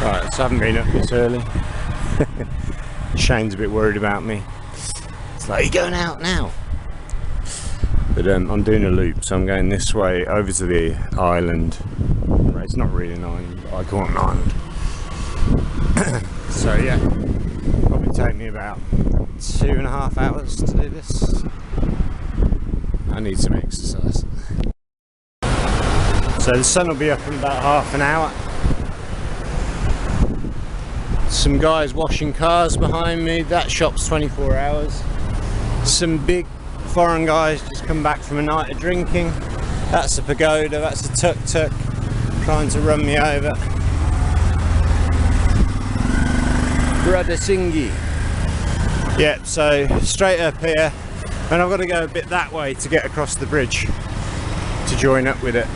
Right, so I haven't been up this early. Shane's a bit worried about me. It's like, are you going out now? But I'm doing a loop, so I'm going this way over to the island. It's not really an island, but I call it an island. So yeah, probably take me about 2.5 hours to do this. I need some exercise. So the sun will be up in about half an hour. Some guys washing cars behind me. That shop's 24 hours. Some big foreign guys just come back from a night of drinking. That's a pagoda, that's a tuk-tuk trying to run me over. Brother Singi. Yep, so straight up here, and I've got to go a bit that way to get across the bridge to join up with it.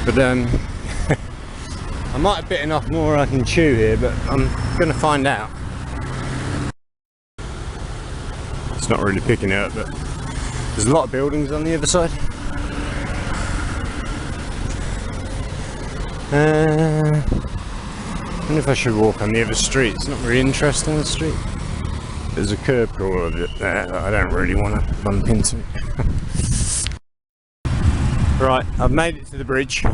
But I might have bitten off more I can chew here, but I'm going to find out. It's not really picking it up, but there's a lot of buildings on the other side. I wonder if I should walk on the other street. It's not very interesting, the street. There's a curb crawler there that I don't really want to bump into. Right, I've made it to the bridge.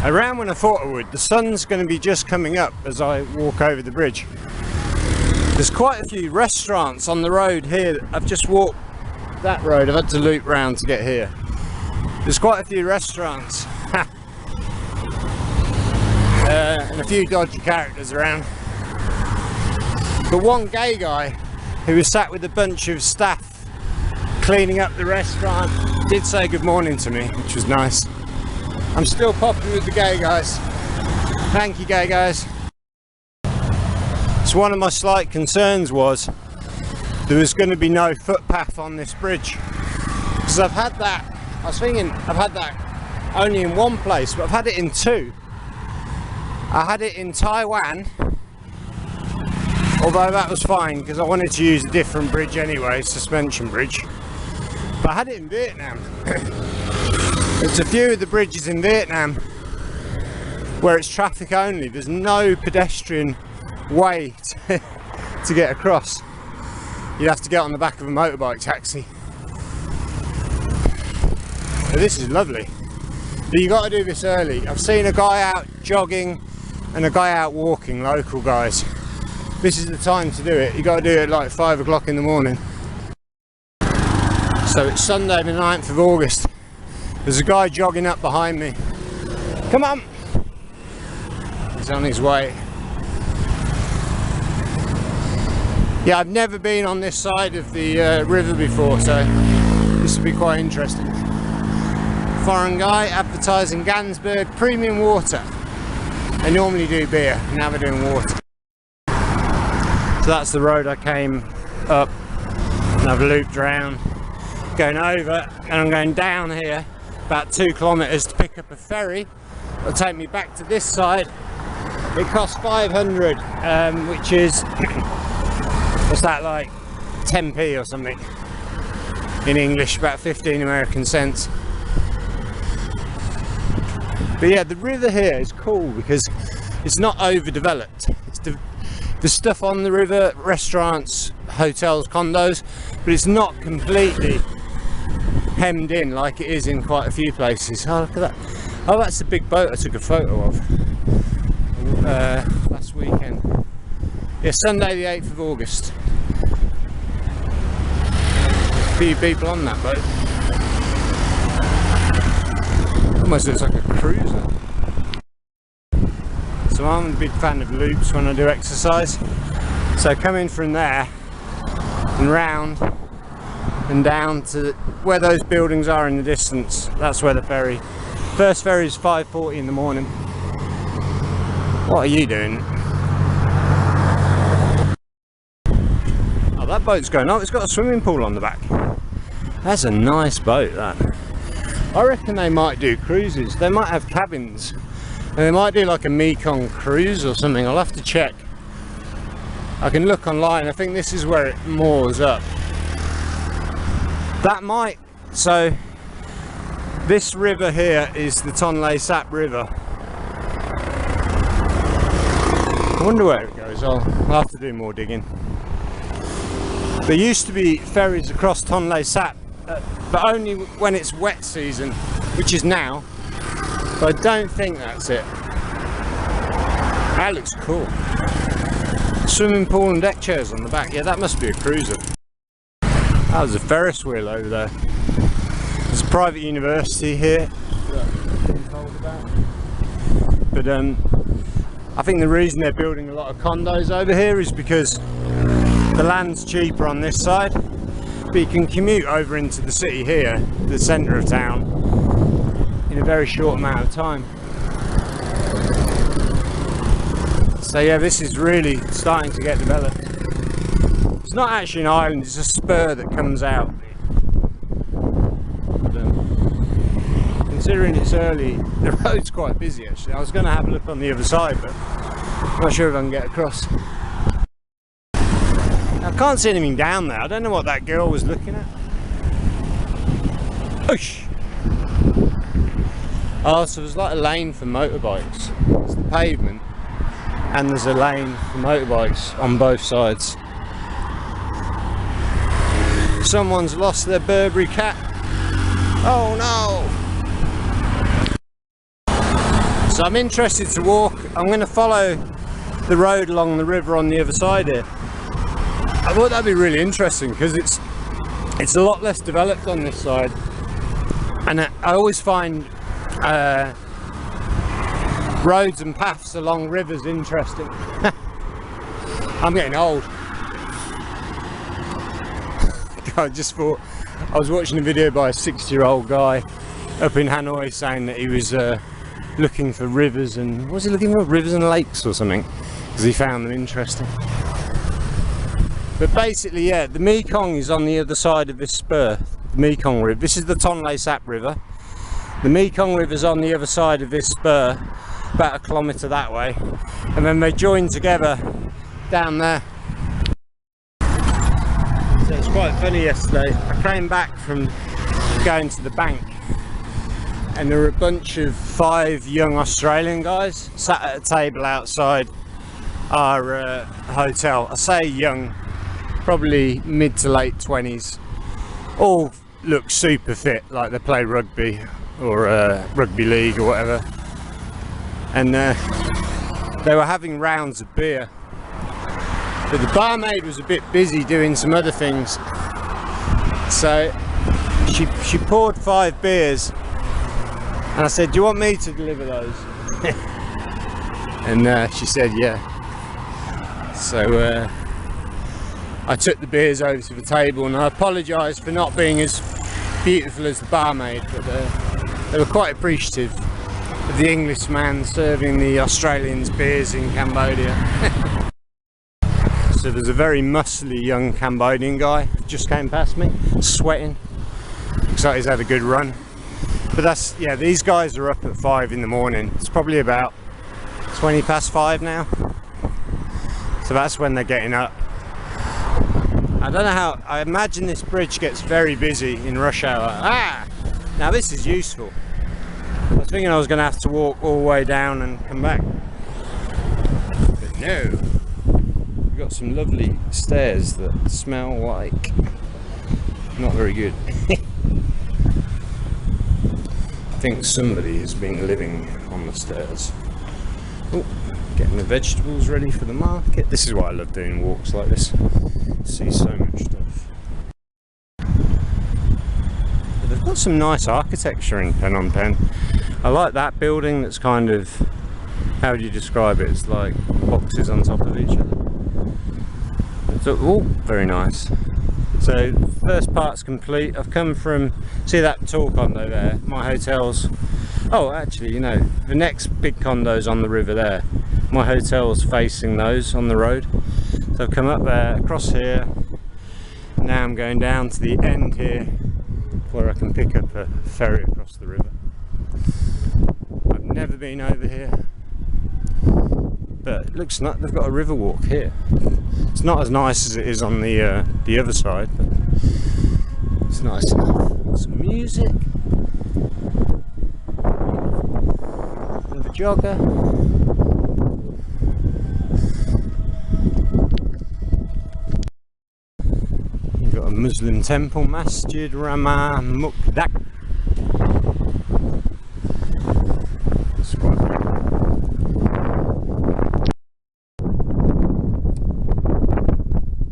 Around when I thought I would. The sun's going to be just coming up as I walk over the bridge. There's quite a few restaurants on the road here. I've just walked that road. I've had to loop round to get here. There's quite a few restaurants. And a few dodgy characters around. But one gay guy who was sat with a bunch of staff cleaning up the restaurant did say good morning to me, which was nice. I'm still popular with the gay guys. Thank you, gay guys. So one of my slight concerns was there was going to be no footpath on this bridge. Because I've had that, I was thinking I've had that only in one place, but I've had it in two. I had it in Taiwan, although that was fine because I wanted to use a different bridge anyway, suspension bridge. But I had it in Vietnam. There's a few of the bridges in Vietnam where it's traffic only. There's no pedestrian way to get across. You'd have to get on the back of a motorbike taxi. But this is lovely. But you got to do this early. I've seen a guy out jogging and a guy out walking, local guys. This is the time to do it. You got to do it like 5 o'clock in the morning. So it's Sunday the 9th of August. There's a guy jogging up behind me. Come on! He's on his way. Yeah, I've never been on this side of the river before, so this will be quite interesting. Foreign guy advertising Gansberg premium water. They normally do beer, now they're doing water. So that's the road I came up, and I've looped around, going over, and I'm going down here about 2 kilometers to pick up a ferry. It'll take me back to this side. It costs 500, which is, what's that, like 10p or something in English, about 15 American cents. But yeah, the river here is cool because it's not overdeveloped. It's the stuff on the river, restaurants, hotels, condos, but it's not completely hemmed in like it is in quite a few places. Oh, look at that. Oh, that's the big boat I took a photo of last weekend. Yeah, Sunday the 8th of August. A few people on that boat. Almost looks like a cruiser. So I'm a big fan of loops when I do exercise. So coming from there and round and down to where those buildings are in the distance, that's where the ferry. First ferry is 5:40 in the morning. What are you doing? Oh, that boat's going up. It's got a swimming pool on the back. That's a nice boat, that. I reckon they might do cruises. They might have cabins. And they might do like a Mekong cruise or something. I'll have to check. I can look online. I think this is where it moors up. That might. So This river here is the Tonle Sap River. I wonder where it goes. I'll have to do more digging. There used to be ferries across Tonle Sap, but only when it's wet season, which is now. But I don't think that's it. That looks cool. Swimming pool and deck chairs on the back. Yeah, that must be a cruiser. That was a Ferris wheel over there. There's a private university here that I've been told about. But I think the reason they're building a lot of condos over here is because the land's cheaper on this side, but you can commute over into the city here, the centre of town, in a very short amount of time. So yeah, this is really starting to get developed. It's not actually an island, it's a spur that comes out. But, considering it's early, the road's quite busy actually. I was going to have a look on the other side, but I'm not sure if I can get across. I can't see anything down there. I don't know what that girl was looking at. Oosh. Oh, so there's like a lane for motorbikes. It's the pavement, and there's a lane for motorbikes on both sides. Someone's lost their Burberry cat. Oh no! So I'm interested to walk. I'm going to follow the road along the river on the other side here. I thought that'd be really interesting because it's a lot less developed on this side, and I always find roads and paths along rivers interesting. I'm getting old. I just thought, I was watching a video by a 60-year-old guy up in Hanoi saying that he was looking for rivers, and what was he looking for? Rivers and lakes or something, because he found them interesting. But basically, yeah, the Mekong is on the other side of this spur. The Mekong River. This is the Tonle Sap River. The Mekong River's on the other side of this spur, about a kilometre that way, and then they join together down there. So it's quite funny yesterday. I came back from going to the bank, and there were a bunch of 5 young Australian guys sat at a table outside our hotel. I say young, probably mid to late 20s. All look super fit, like they play rugby or rugby league or whatever. And they were having rounds of beer. But the barmaid was a bit busy doing some other things. So she poured 5 beers. And I said, do you want me to deliver those? And she said, yeah. So I took the beers over to the table, and I apologised for not being as beautiful as the barmaid, but they were quite appreciative of the Englishman serving the Australians beers in Cambodia. So there's a very muscly young Cambodian guy just came past me, sweating. Looks like he's had a good run. But that's, yeah, these guys are up at 5 in the morning. It's probably about 20 past 5 now. So that's when they're getting up. I don't know how, I imagine this bridge gets very busy in rush hour. Ah! Now this is useful. I was thinking I was going to have to walk all the way down and come back. But no. We've got some lovely stairs that smell like not very good. I think somebody has been living on the stairs. Oh, getting the vegetables ready for the market. This is why I love doing walks like this. See so much stuff. But they've got some nice architecture in Phnom Penh. I like that building that's kind of, how would you describe it? It's like boxes on top of each other. So, oh, very nice. So first part's complete. I've come from, see that tall condo there, my hotel's, oh actually, you know, the next big condo's on the river there. My hotel's facing those on the road. So I've come up there, across here, now I'm going down to the end here where I can pick up a ferry across the river. I've never been over here, but it looks like they've got a river walk here. It's not as nice as it is on the other side, but it's nice enough. Some music. jogger. You've got a Muslim temple, Masjid Rama Mukdak. It's quite big.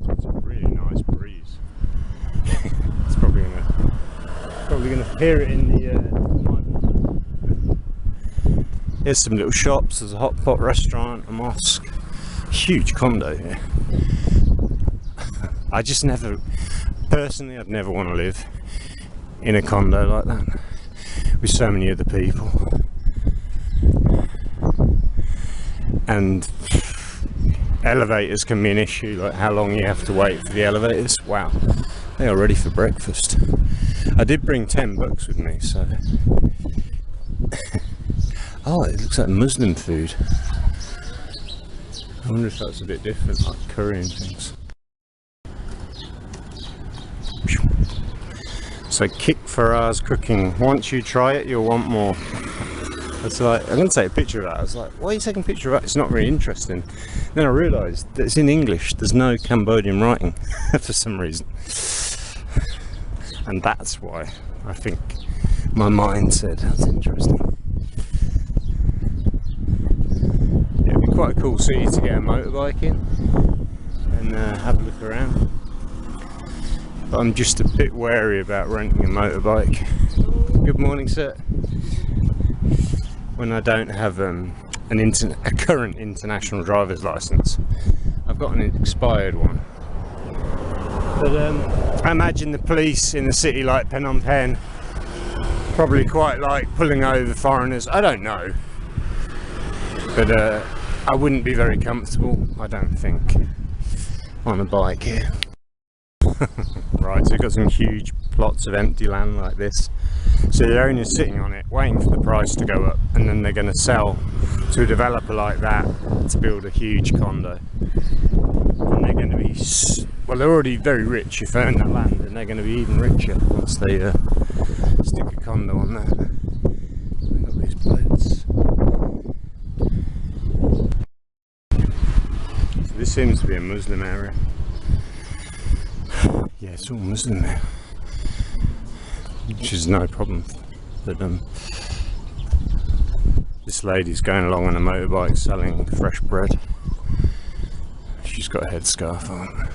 It's a really nice breeze. It's probably gonna hear it in the Here's some little shops. There's a hot pot restaurant, a mosque, huge condo here. I just never, personally, I'd never want to live in a condo like that with so many other people. And elevators can be an issue, like how long you have to wait for the elevators. Wow, they are ready for breakfast. I did bring $10 with me, so. Oh, it looks like Muslim food. I wonder if that's a bit different, like curry and things. So Kick Farah's cooking. Once you try it, you'll want more. It's like, I'm going to take a picture of that. I was like, why are you taking a picture of that? It's not really interesting. Then I realised that it's in English. There's no Cambodian writing for some reason. And that's why I think my mind said, that's interesting. Yeah, it'd be quite a cool city to get a motorbike in and have a look around. But I'm just a bit wary about renting a motorbike. Good morning, sir. When I don't have a current international driver's license. I've got an expired one. But I imagine the police in a city like Phnom Penh probably quite like pulling over foreigners. I don't know. But I wouldn't be very comfortable, I don't think, on a bike here. Right, so we've got some huge plots of empty land like this. So the owner's sitting on it, waiting for the price to go up, and then they're going to sell to a developer like that to build a huge condo. And they're going to be, well, they're already very rich if they own that land, and they're going to be even richer once they stick a condo on there. So we've got these boats. So this seems to be a Muslim area. Yeah, it's all Muslim there, which is no problem. But this lady's going along on a motorbike selling fresh bread. She's got a headscarf on.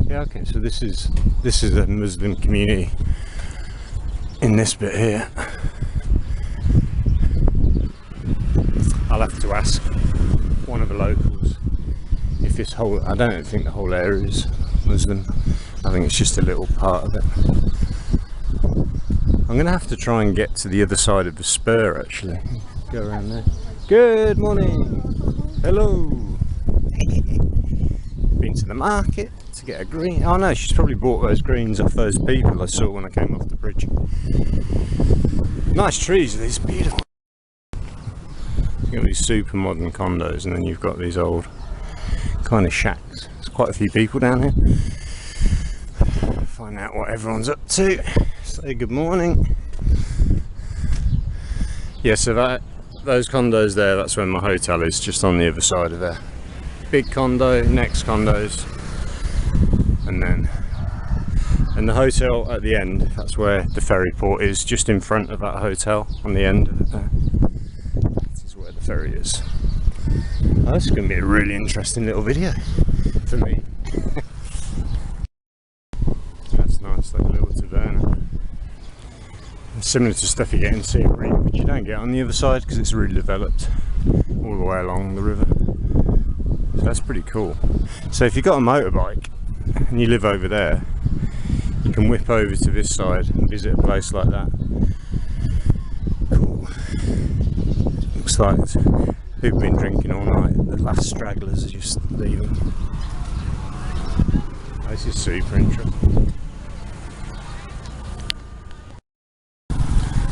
Yeah, okay. So this is a Muslim community in this bit here. I'll have to ask one of the locals if this whole. I don't think the whole area is Muslim. I think it's just a little part of it. I'm going to have to try and get to the other side of the spur actually. Go around there. Good morning. Hello. Been to the market to get a green. Oh no, she's probably bought those greens off those people I saw when I came off the bridge. Nice trees, these beautiful. You've got these super modern condos and then you've got these old kind of shacks. There's quite a few people down here. Find out what everyone's up to. Say good morning. Yeah, so those condos there, that's where my hotel is, just on the other side of there. Big condo, next condos, and the hotel at the end, that's where the ferry port is, just in front of that hotel on the end of it there. This is where the ferry is. Oh, this is going to be a really interesting little video for me. That's nice, like a little taverna. Similar to stuff you get in Siem Reap, which you don't get on the other side because it's really developed all the way along the river. So that's pretty cool. So if you've got a motorbike and you live over there, you can whip over to this side and visit a place like that. Cool. Looks like people have been drinking all night. The last stragglers are just leaving. This is super interesting.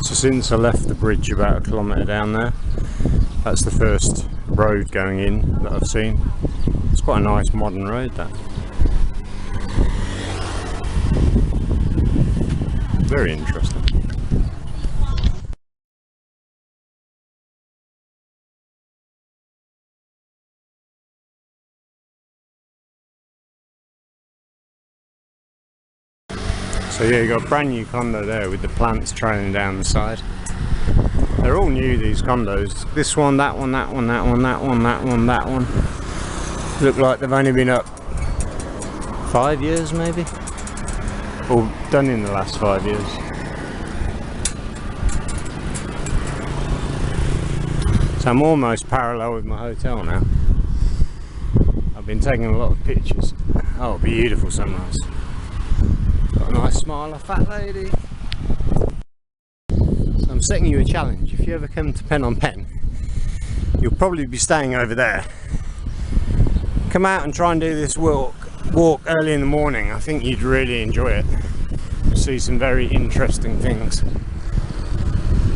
So since I left the bridge about a kilometre down there, that's the first road going in that I've seen. It's quite a nice modern road, that. Very interesting. So yeah, you got a brand new condo there with the plants trailing down the side. They're all new, these condos. This one, that one, that one, that one, that one, that one, that one. Look like they've only been up 5 years maybe, or done in the last 5 years. So I'm almost parallel with my hotel now. I've been taking a lot of pictures. Oh, beautiful sunrise. Got a nice smile, a fat lady. So I'm setting you a challenge. If you ever come to Phnom Penh, you'll probably be staying over there. Come out and try and do this walk early in the morning. I think you'd really enjoy it. You'll see some very interesting things.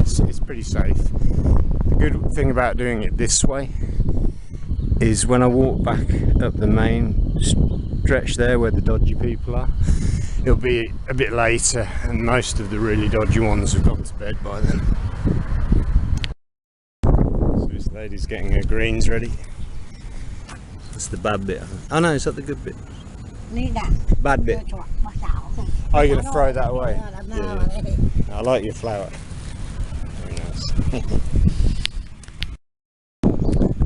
It's pretty safe. The good thing about doing it this way is when I walk back up the main stretch there where the dodgy people are, it'll be a bit later and most of the really dodgy ones have gone to bed by then. So this lady's getting her greens ready. That's the bad bit. Oh no, is that the good bit? Bad bit. Oh, you're going to throw that away? Yeah. I like your flower. Very nice.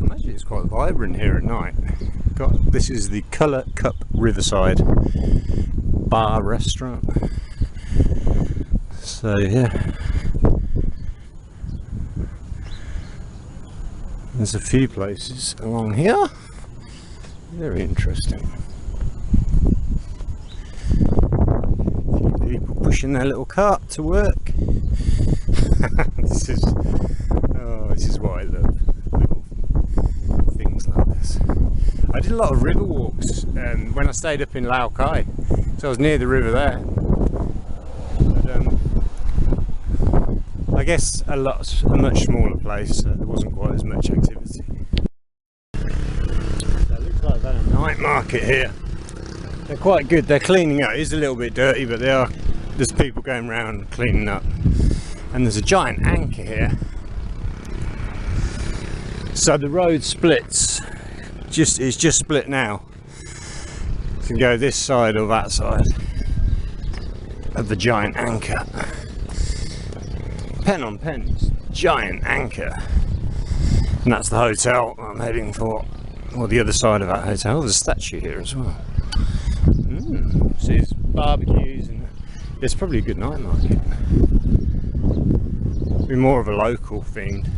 Imagine it's quite vibrant here at night. This is the Colour Cup Riverside bar restaurant. So yeah, there's a few places along here. Very interesting. A few people pushing their little cart to work. This is what I love. Little things like this. I did a lot of river walks when I stayed up in Lao Cai, so I was near the river there. But, I guess a much smaller place, so there wasn't quite as much activity. So it looks like they've had a night market here. They're quite good. They're cleaning up. It is a little bit dirty, but there's people going around cleaning up. And there's a giant anchor here. So the road splits. It's just split now. You can go this side or that side of the giant anchor. Phnom Penh's giant anchor. And that's the hotel I'm heading for. Or the other side of that hotel. There's a statue here as well. So there's barbecues and it's probably a good night market. Be more of a local themed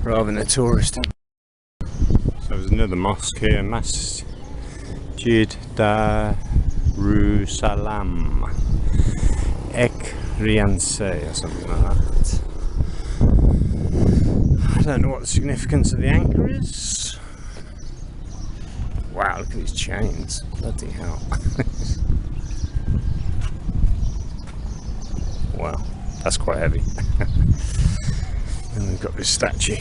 rather than a tourist. So there's another mosque here, Masjid Darussalam Ek Rianse or something like that. I don't know what the significance of the anchor is. Wow, look at these chains. Bloody hell. Wow, that's quite heavy. And we've got this statue.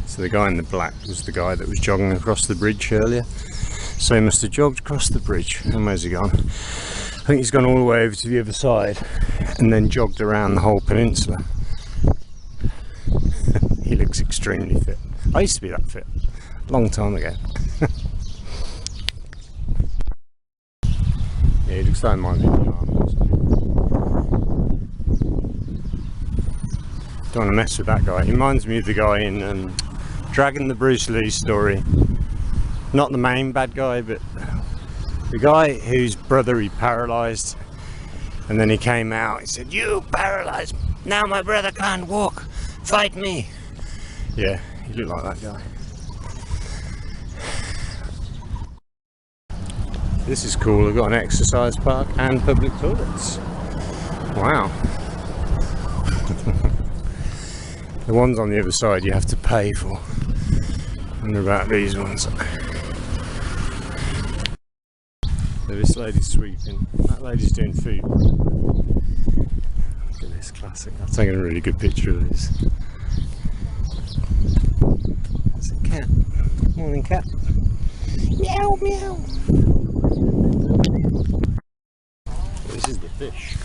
So the guy in the black was the guy that was jogging across the bridge earlier. So he must have jogged across the bridge. And where's he gone? I think he's gone all the way over to the other side and then jogged around the whole peninsula. He looks extremely fit. I used to be that fit a long time ago. Yeah, he looks like my video. Don't want to mess with that guy. He reminds me of the guy in Dragon, the Bruce Lee story. Not the main bad guy, but the guy whose brother he paralysed, and then he came out. He said, "You paralysed. Now my brother can't walk. Fight me." Yeah, he looked like that guy. This is cool. They've got an exercise park and public toilets. Wow. The ones on the other side you have to pay for. I wonder about these ones. So this lady's sweeping, that lady's doing food. Look at this, classic. I've taken a really good picture of this. There's a cat. Morning, cat. Meow, meow. This is the fish.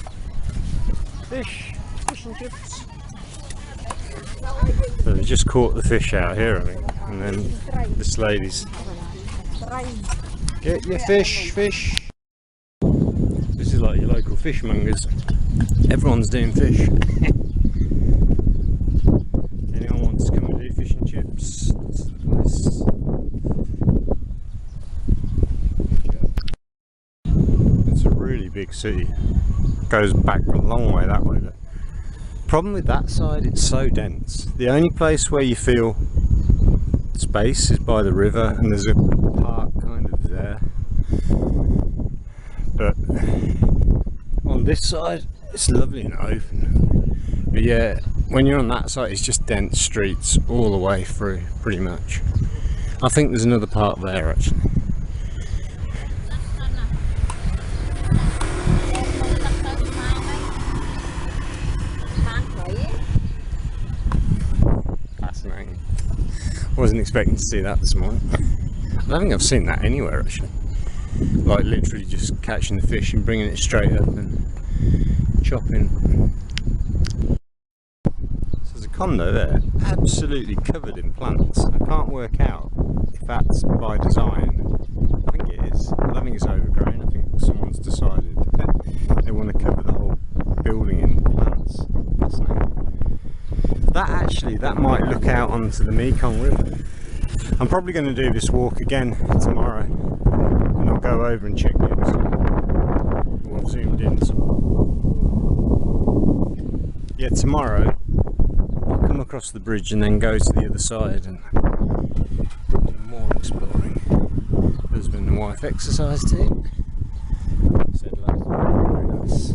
Fish and chips. So they just caught the fish out here, I think, and then this lady's get your fish. This fishmongers. Everyone's doing fish. Anyone wants to come and do fish and chips? That's the place. It's a really big city. Goes back a long way that way. But problem with that side, it's so dense. The only place where you feel space is by the river, and there's a park kind of there. But on this side, it's lovely and open. But yeah, when you're on that side, it's just dense streets all the way through, pretty much. I think there's another part there actually. Fascinating. I wasn't expecting to see that this morning. I don't think I've seen that anywhere actually. Like literally just catching the fish and bringing it straight up and chopping. So there's a condo there, absolutely covered in plants. I can't work out if that's by design. I think it is. I don't think it's overgrown. I think someone's decided that they want to cover the whole building in plants. Fascinating. That might look out onto the Mekong River. I'm probably going to do this walk again tomorrow, and I'll go over and check the other side. I've zoomed in some. Yeah, tomorrow I'll come across the bridge and then go to the other side and do more exploring. Husband and wife exercise team. Said hello. Very nice.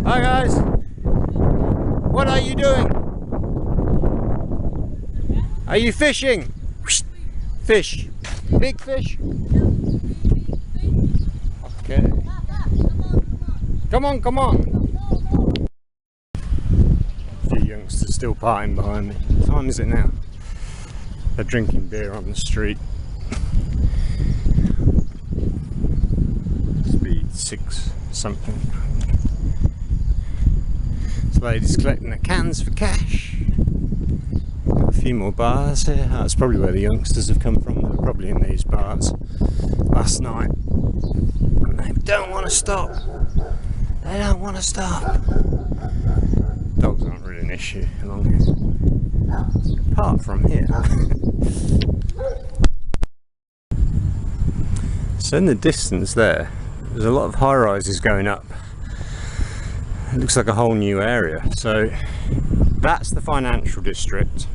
Hi guys, what are you doing? Are you fishing? Fish, big fish? Okay. Come on, come on. A few youngsters still partying behind me. What time is it now? They're drinking beer on the street. Speed 6 something. This lady's collecting the cans for cash. Got a few more bars here. That's probably where the youngsters have come from. They were probably in these bars last night. And they don't want to stop. They don't want to stop. Dogs aren't really an issue along here. Apart from here. So in the distance there's a lot of high-rises going up. It looks like a whole new area. So that's the financial district.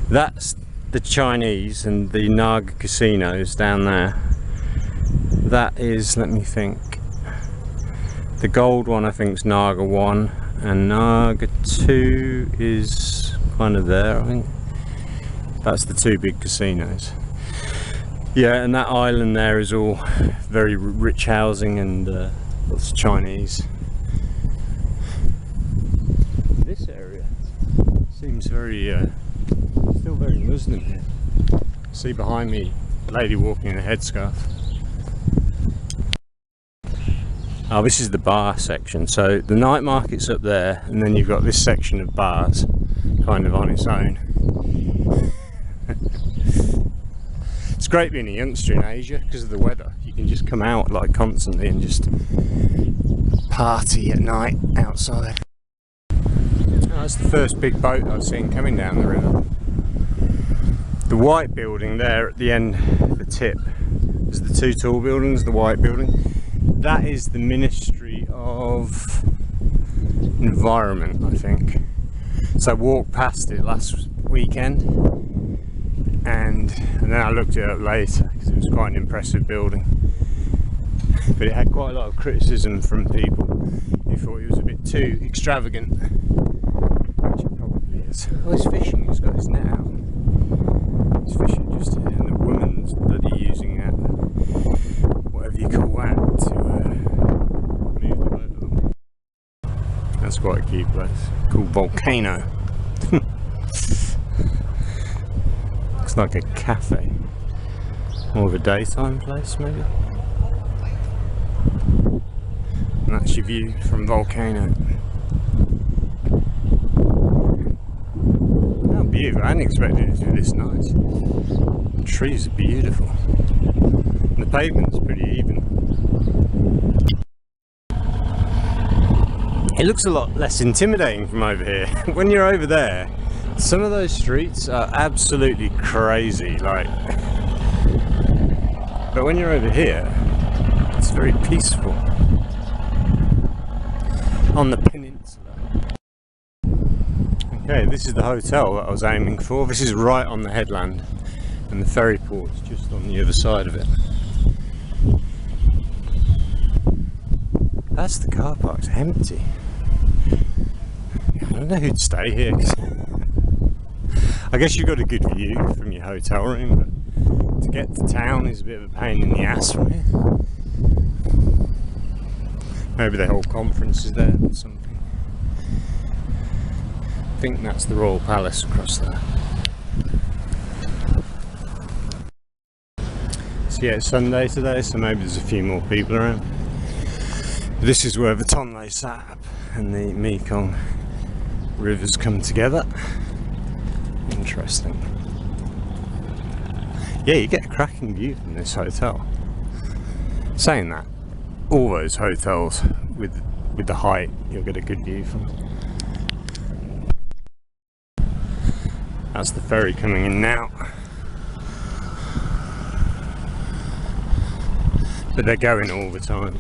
That's the Chinese and the Naga casinos down there. That is, let me think, the gold one I think is Naga 1 and Naga 2 is kind of there, I think. That's the two big casinos. Yeah, and that island there is all very rich housing and lots of Chinese. This area seems very, still very Muslim here. See behind me, a lady walking in a headscarf. Oh, this is the bar section. So the night market's up there, and then you've got this section of bars, kind of on its own. It's great being a youngster in Asia because of the weather. You can just come out like constantly and just party at night outside. Oh, that's the first big boat I've seen coming down the river. The white building there at the end, the tip, is the two tall buildings, the white building. That is the Ministry of Environment, I think. So I walked past it last weekend and then I looked it up later because it was quite an impressive building. But it had quite a lot of criticism from people who thought it was a bit too extravagant, which it probably is. Oh, he's fishing, he's got his net out. He's fishing just here, and the woman's bloody using that, whatever you call that, to move the boat along. That's quite a cute place, called Volcano. Looks like a cafe. More of a daytime place, maybe. And that's your view from volcano. How beautiful. I hadn't expected it to be this nice. The trees are beautiful. And the pavement's pretty even. It looks a lot less intimidating from over here. When you're over there, some of those streets are absolutely crazy, like. But when you're over here, it's very peaceful. On the peninsula. Okay, this is the hotel that I was aiming for. This is right on the headland, and the ferry port's just on the other side of it. That's the car park, it's empty. I don't know who'd stay here, 'cause I guess you've got a good view from your hotel room, but to get to town is a bit of a pain in the ass from here. Maybe the whole conference is there or something. I think that's the Royal Palace across there. So yeah, it's Sunday today, so maybe there's a few more people around. This is where the Tonle Sap and the Mekong Rivers come together. Interesting. Yeah, you get a cracking view from this hotel. Saying that, all those hotels with the height, you'll get a good view from. That's the ferry coming in now. But they're going all the time.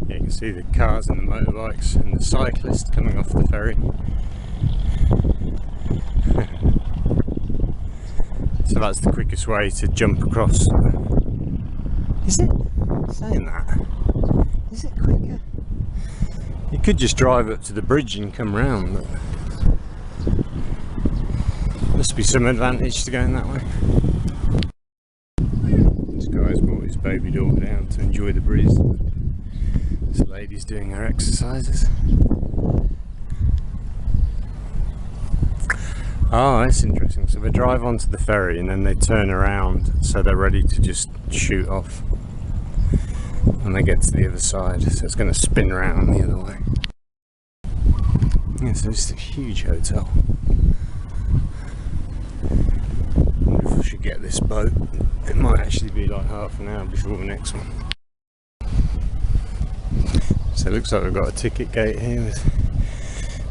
Yeah, you can see the cars and the motorbikes and the cyclists coming off the ferry. So that's the quickest way to jump across. Is it? Saying that, is it quicker? You could just drive up to the bridge and come round, but must be some advantage to going that way. This guy's brought his baby daughter down to enjoy the breeze. This lady's doing her exercises. Oh, that's interesting. So they drive onto the ferry and then they turn around, so they're ready to just shoot off when they get to the other side. So it's going to spin around the other way. Yeah, so this is a huge hotel. I wonder if I should get this boat. It might actually be like half an hour before the next one. So it looks like we've got a ticket gate here with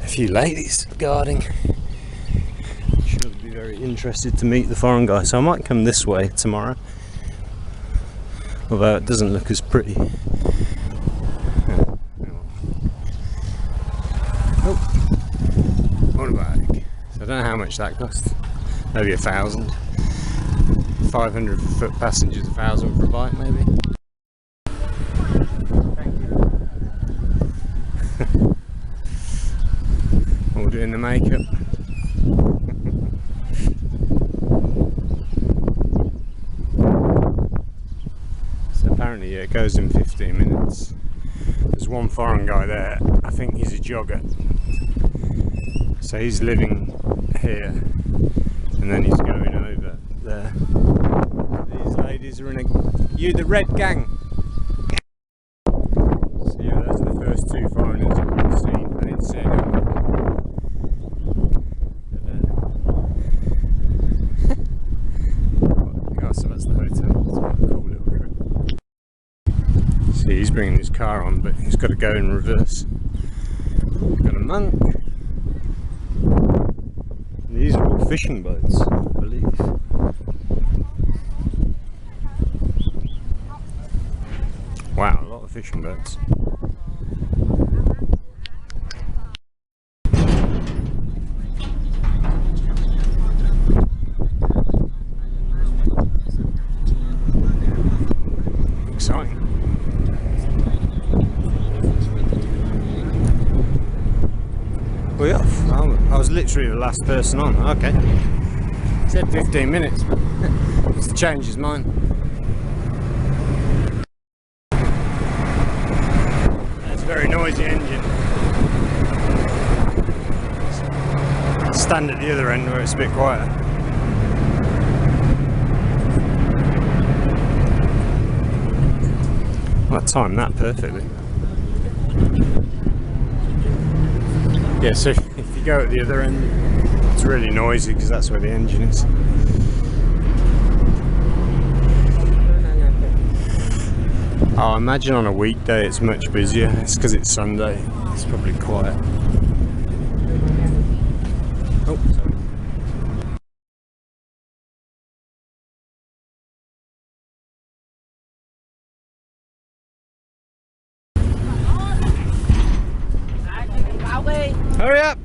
a few ladies guarding. Very interested to meet the foreign guy, so I might come this way tomorrow, although it doesn't look as pretty. Oh, motorbike. So I don't know how much that costs. Maybe 1,000. 500 foot passengers, 1,000 for a bike, maybe. Thank you. All doing the makeup. Apparently, yeah, it goes in 15 minutes. There's one foreign guy there, I think he's a jogger. So he's living here and then he's going over there. These ladies are in the red gang. So yeah, those are the first two foreigners I've seen. I didn't see anyone. Oh, so that's the hotel. It's quite a cool little trip. See, he's bringing his car on, but he's got to go in reverse. We've got a monk. And these are all fishing boats, I believe. Wow, a lot of fishing boats. Exciting. We're off. I was literally the last person on. Okay. He said 15 minutes, but it's to change his mind. That's a very noisy engine. stand at the other end where it's a bit quieter. Well, I timed that perfectly. Yeah, so if you go at the other end, it's really noisy because that's where the engine is. Oh, I imagine on a weekday it's much busier. It's because it's Sunday. It's probably quiet. Oh, sorry. Hurry up!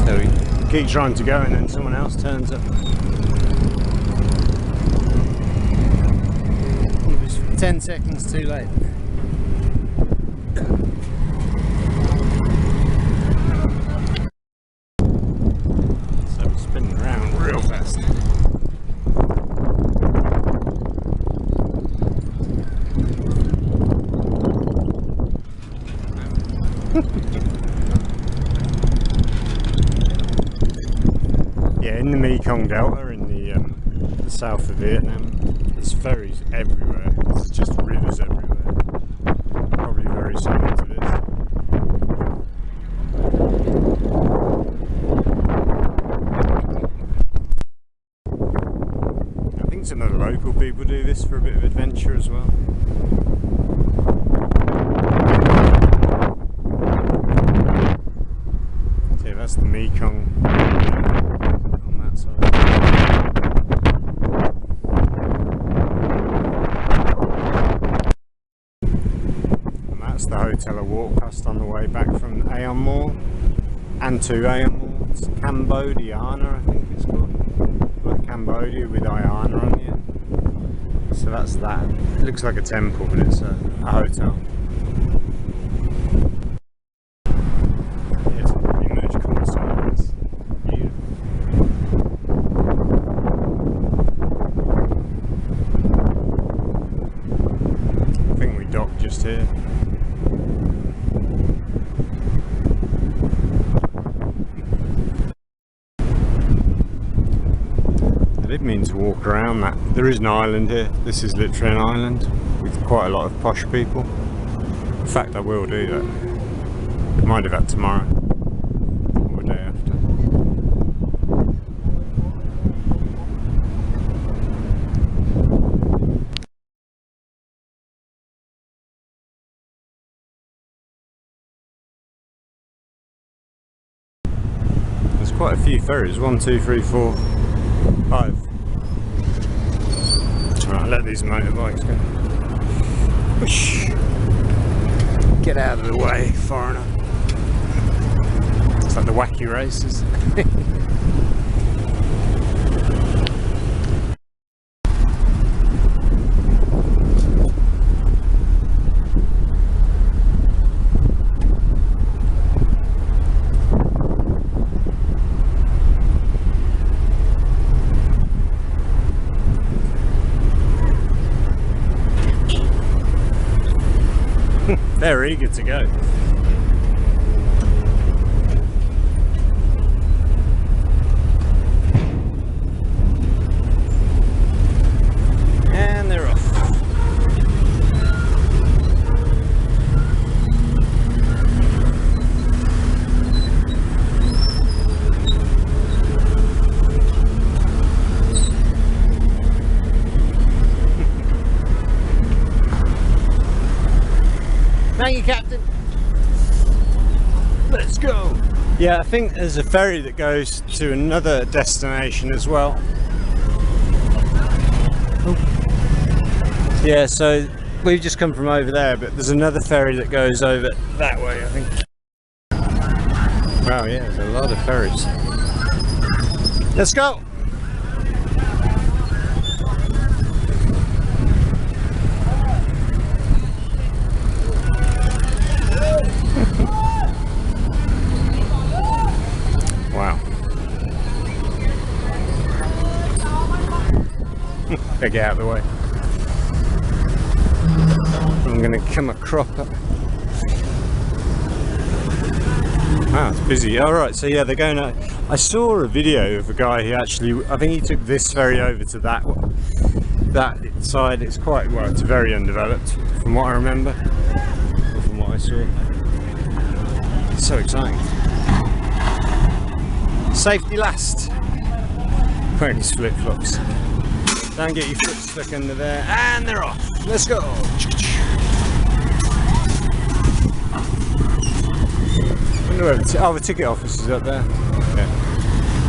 So we keep trying to go and then someone else turns up. He was 10 seconds too late. So we're spinning around real fast. Yeah, in the Mekong Delta, in the south of Vietnam, there's ferries everywhere. There's just rivers everywhere. Probably very similar to this. I think some of the local people do this for a bit of adventure as well. So that's the Mekong on that side. And that's the hotel I walked past on the way back from Aon Mall and to Aon Mall. It's Cambodia, I think it's called. Like Cambodia with Ayana on the end. So that's that. It looks like a temple, but it's a hotel. Yeah, it's pretty much cool. It's beautiful. I think we docked just here. I did mean to walk around that. There is an island here. This is literally an island with quite a lot of posh people. In fact, I will do that. I might do that tomorrow or the day after. There's quite a few ferries. 1, 2, 3, 4, 5. Right, let these motorbikes go. Whoosh. Get out of the way, foreigner. It's like the wacky races. They're eager to go. And they're off. Thank you, Captain. Let's go. Yeah, I think there's a ferry that goes to another destination as well. Oh. Yeah, so we've just come from over there, but there's another ferry that goes over that way, I think. Wow, yeah, there's a lot of ferries. Let's go. Better get out of the way. I'm going to come a cropper. Wow, it's busy. Alright, so yeah, they're going out. I saw a video of a guy who actually, I think he took this ferry over to that side. It's quite, well, it's very undeveloped from what I remember, or from what I saw. It's so exciting. Safety last. Wearing his flip-flops. Don't get your foot stuck under there. And they're off. Let's go. Wonder where the ticket office is up there. Yeah.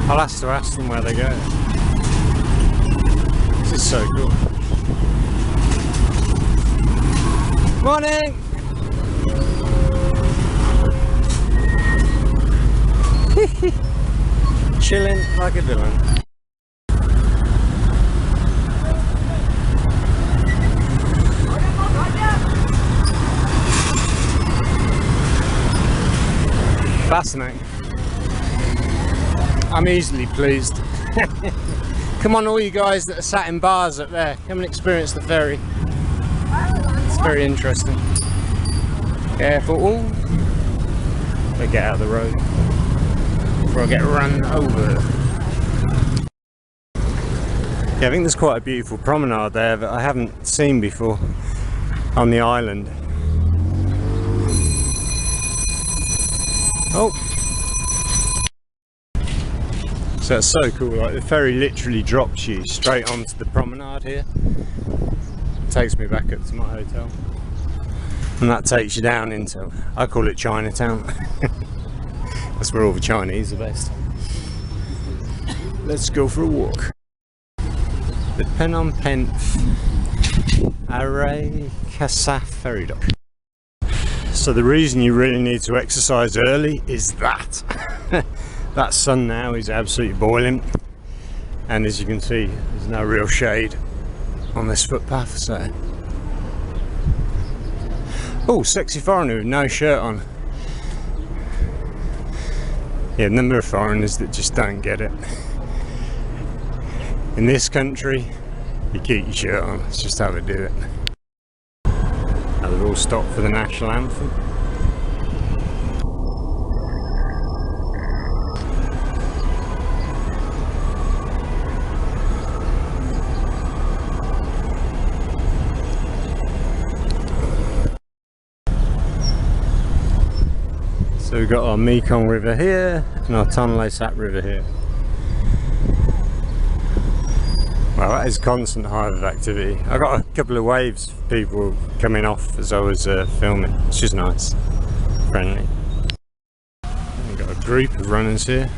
I'll have to ask them where they go. This is so cool. Morning! Chilling like a villain. Fascinating. I'm easily pleased. Come on, all you guys that are sat in bars up there, come and experience the ferry. It's very interesting. Careful. Ooh. Better get out of the road before I get run over. Yeah, I think there's quite a beautiful promenade there that I haven't seen before on the island. Oh, so it's so cool, like the ferry literally drops you straight onto the promenade here. It takes me back up to my hotel, and that takes you down into, I call it Chinatown. That's where all the Chinese are based. Let's go for a walk. The Phnom Penh ferry dock. So the reason you really need to exercise early is that that sun now is absolutely boiling, and as you can see, there's no real shade on this footpath. So, oh, sexy foreigner with no shirt on. Yeah, the number of foreigners that just don't get it. In this country, you keep your shirt on. It's just how they do it. Now they've all stopped for the national anthem. So we've got our Mekong River here and our Tonle Sap River here. Well, that is constant hive of activity. I got a couple of waves of people coming off as I was filming, which is nice, friendly. We've got a group of runners here.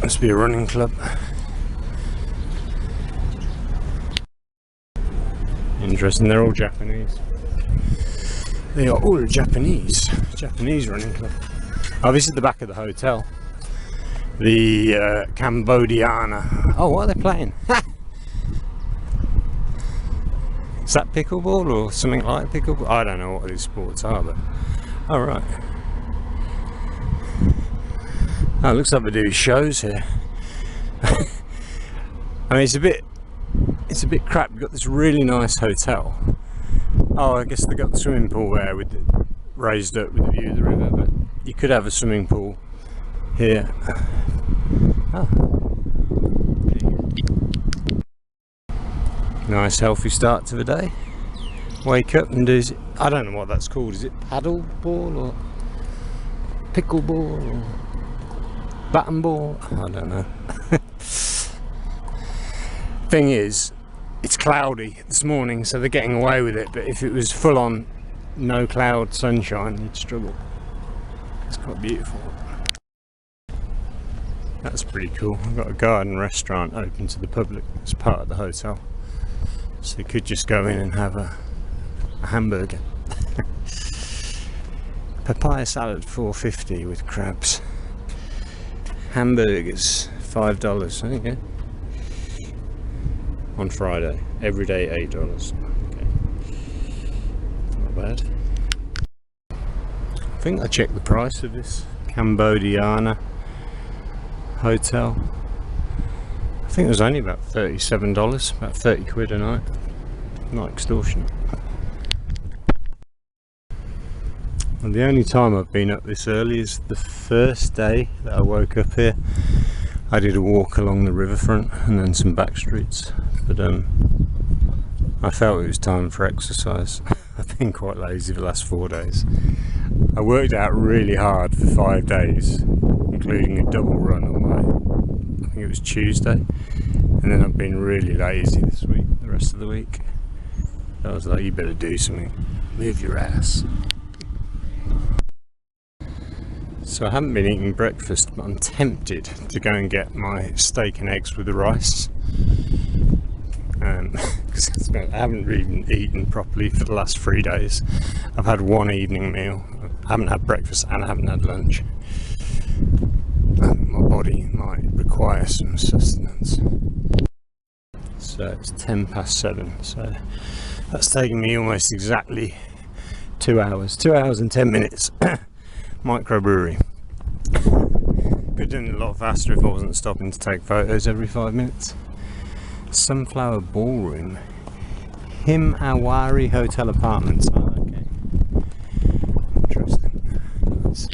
Must be a running club. Interesting, they're all Japanese. They are all Japanese running club. Oh, this is the back of the hotel. The Cambodia. Oh, what are they playing? Is that pickleball or something like pickleball? I don't know what these sports are, but alright. Oh, it looks like they do shows here. I mean, it's a bit crap. We've got this really nice hotel. Oh, I guess they got the swimming pool there with it raised up with the view of the river, but you could have a swimming pool here. Oh. Nice healthy start to the day. Wake up and do, I don't know what that's called, is it paddle ball or pickleball or baton ball? I don't know. Thing is, it's cloudy this morning, so they're getting away with it, but if it was full on no cloud sunshine, you'd struggle. It's quite beautiful. That's pretty cool. I've got a garden restaurant open to the public as part of the hotel, so you could just go in and have a hamburger. Papaya salad $4.50 with crabs. Hamburgers $5. There you go. On Friday, every day $8. Okay, not bad. I think I checked the price of this Cambodia hotel. think it was only about $37, about 30 quid a night. Not extortion. And the only time I've been up this early is the first day that I woke up here. I did a walk along the riverfront and then some back streets, but I felt it was time for exercise. I've been quite lazy for the last 4 days. I worked out really hard for 5 days, including a double run on I think it was Tuesday, and then I've been really lazy this week, the rest of the week. I was like, you better do something, move your ass. So I haven't been eating breakfast, but I'm tempted to go and get my steak and eggs with the rice. Because I haven't really eaten properly for the last 3 days. I've had one evening meal, I haven't had breakfast and I haven't had lunch. My body might require some sustenance. So it's 7:10, so that's taken me almost exactly 2 hours. 2 hours and 10 minutes. Microbrewery. Could have done it a lot faster if I wasn't stopping to take photos every 5 minutes. Sunflower Ballroom, Himawari Hotel Apartments. Oh, okay. Interesting. Nice.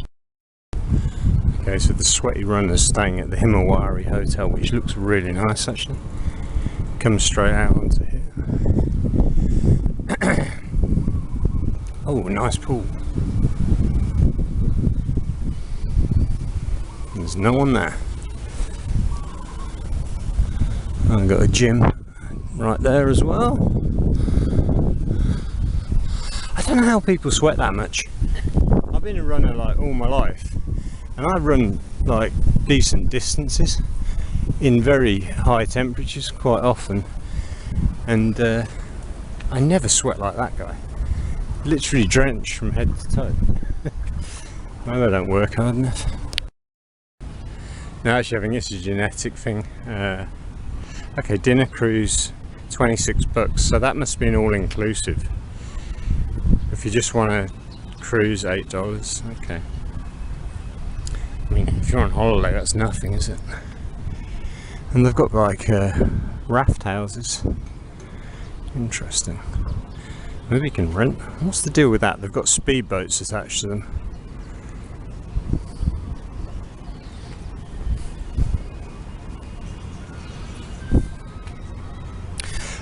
Okay, so the sweaty runner's staying at the Himawari Hotel, which looks really nice actually. Comes straight out onto here. Oh, nice pool. There's no one there. I've got a gym right there as well. I don't know how people sweat that much. I've been a runner like all my life, and I run like decent distances in very high temperatures quite often, and I never sweat like that guy. Literally drenched from head to toe. Maybe I don't work hard enough. No, actually I think it's a genetic thing. Okay, dinner cruise, $26, so that must be an all-inclusive. If you just want to cruise, $8. Okay. I mean, if you're on holiday, that's nothing, is it? And they've got like raft houses. Interesting. Maybe you can rent. What's the deal with that? They've got speedboats attached to them.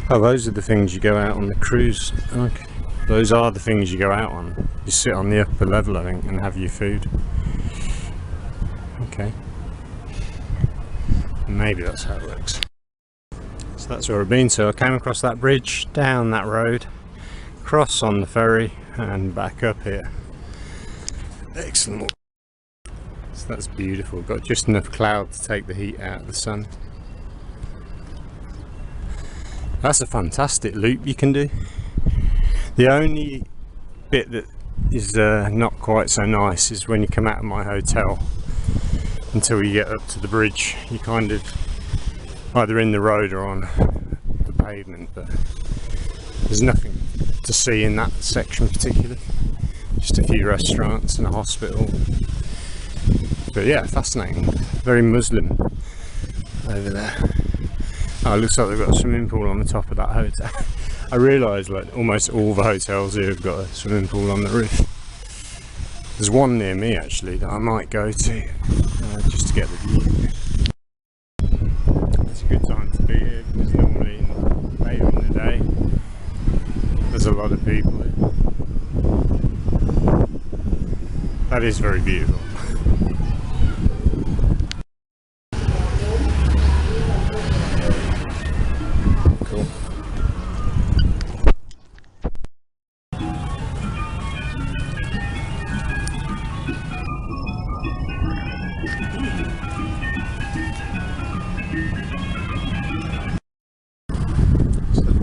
Oh, those are the things you go out on the cruise. Okay. Those are the things you go out on. You sit on the upper level, I think, and have your food. Okay. Maybe that's how it works. So that's where I've been. So I came across that bridge, down that road, cross on the ferry, and back up here. Excellent. So that's beautiful. Got just enough cloud to take the heat out of the sun. That's a fantastic loop you can do. The only bit that is not quite so nice is when you come out of my hotel until you get up to the bridge. You're kind of either in the road or on the pavement, but there's nothing to see in that section particularly. Just a few restaurants and a hospital. But yeah, fascinating. Very Muslim over there. Oh, it looks like they've got a swimming pool on the top of that hotel. I realised like almost all the hotels here have got a swimming pool on the roof. There's one near me actually that I might go to just to get the view. It's a good time to be here because normally later in the day there's a lot of people here. That is very beautiful.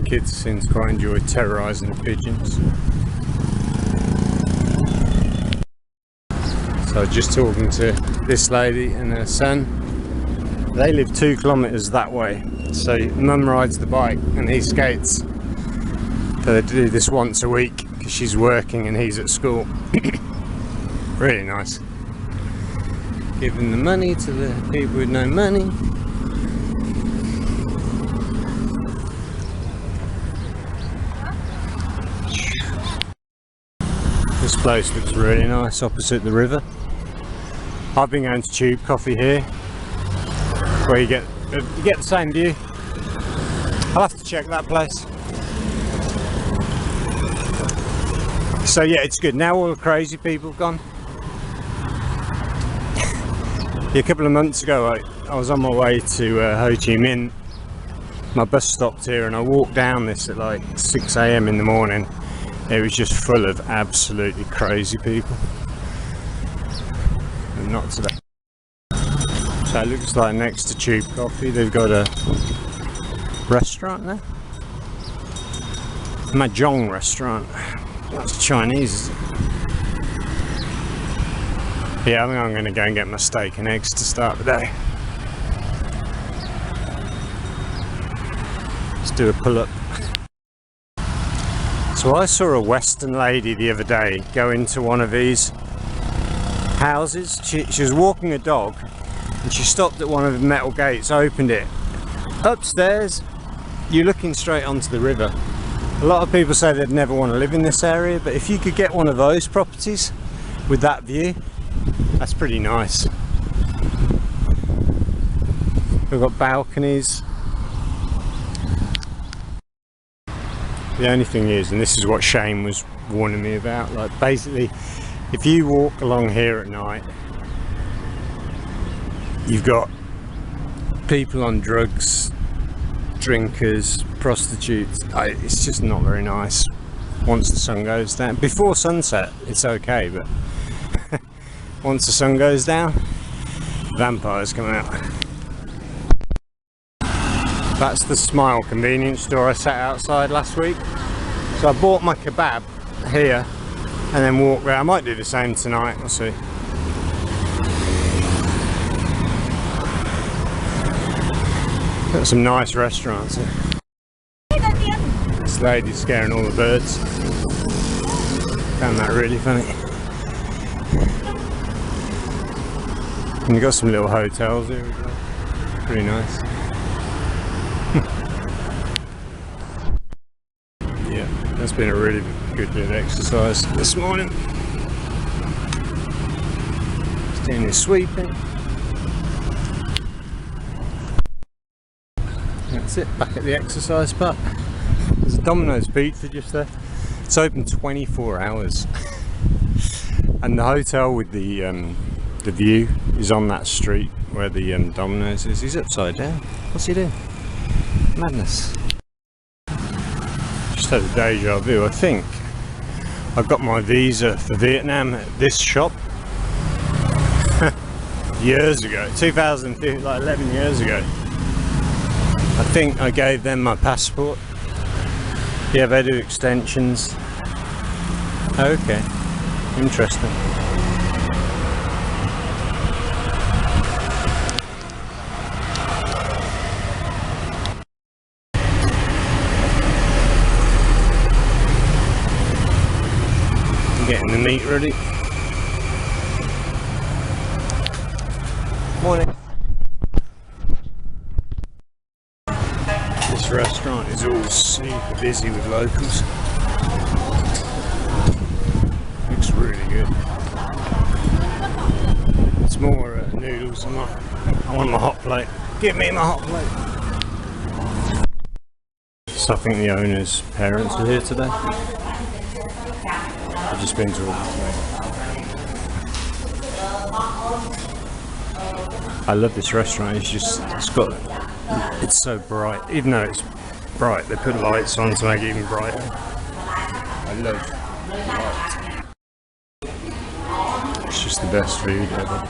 Kids seem to quite enjoy terrorising the pigeons. So I was just talking to this lady and her son. They live 2 kilometres that way. So mum rides the bike and he skates. So they do this once a week because she's working and he's at school. Really nice. Giving the money to the people with no money. place looks really nice opposite the river. I've been going to Tube Coffee here, where you get the same view. I'll have to check that place. So yeah, it's good. Now all the crazy people have gone. Yeah, a couple of months ago I was on my way to Ho Chi Minh. My bus stopped here and I walked down this at like 6 AM in the morning. It was just full of absolutely crazy people. And not today. So it looks like next to Tube Coffee they've got a restaurant there. Mahjong restaurant. That's Chinese, isn't it? Yeah, I think I'm going to go and get my steak and eggs to start the day. Let's do a pull-up. So I saw a Western lady the other day go into one of these houses. She was walking a dog and she stopped at one of the metal gates, opened it. Upstairs, you're looking straight onto the river. A lot of people say they'd never want to live in this area, but if you could get one of those properties with that view, that's pretty nice. We've got balconies. The only thing is, and this is what Shane was warning me about, like basically if you walk along here at night, you've got people on drugs, drinkers, prostitutes. It's just not very nice once the sun goes down. Before sunset it's okay, but once the sun goes down, vampires come out. That's the Smile convenience store I sat outside last week. So I bought my kebab here and then walked around. I might do the same tonight, we'll see. Got some nice restaurants here. This lady's scaring all the birds. Found that really funny. And you've got some little hotels here as well. Pretty nice. Yeah, that's been a really good bit of exercise this morning. Just doing this sweeping. That's it, back at the exercise part. There's a Domino's pizza just there. It's open 24 hours. And the hotel with the view is on that street where the Domino's is. He's upside down. What's he doing? Madness. Just had a deja vu. I think I got my visa for Vietnam at this shop years ago, 2015, like 11 years ago. I think I gave them my passport. Yeah, they do extensions. Okay, interesting. Getting the meat ready. Morning. This restaurant is all super busy with locals. Looks really good. It's more noodles. I want my hot plate. Give me my hot plate. So I think the owner's parents are here today. I've just been to all this. I love this restaurant. It's so bright. Even though it's bright, they put lights on to make it even brighter. I love light. It's just the best food ever.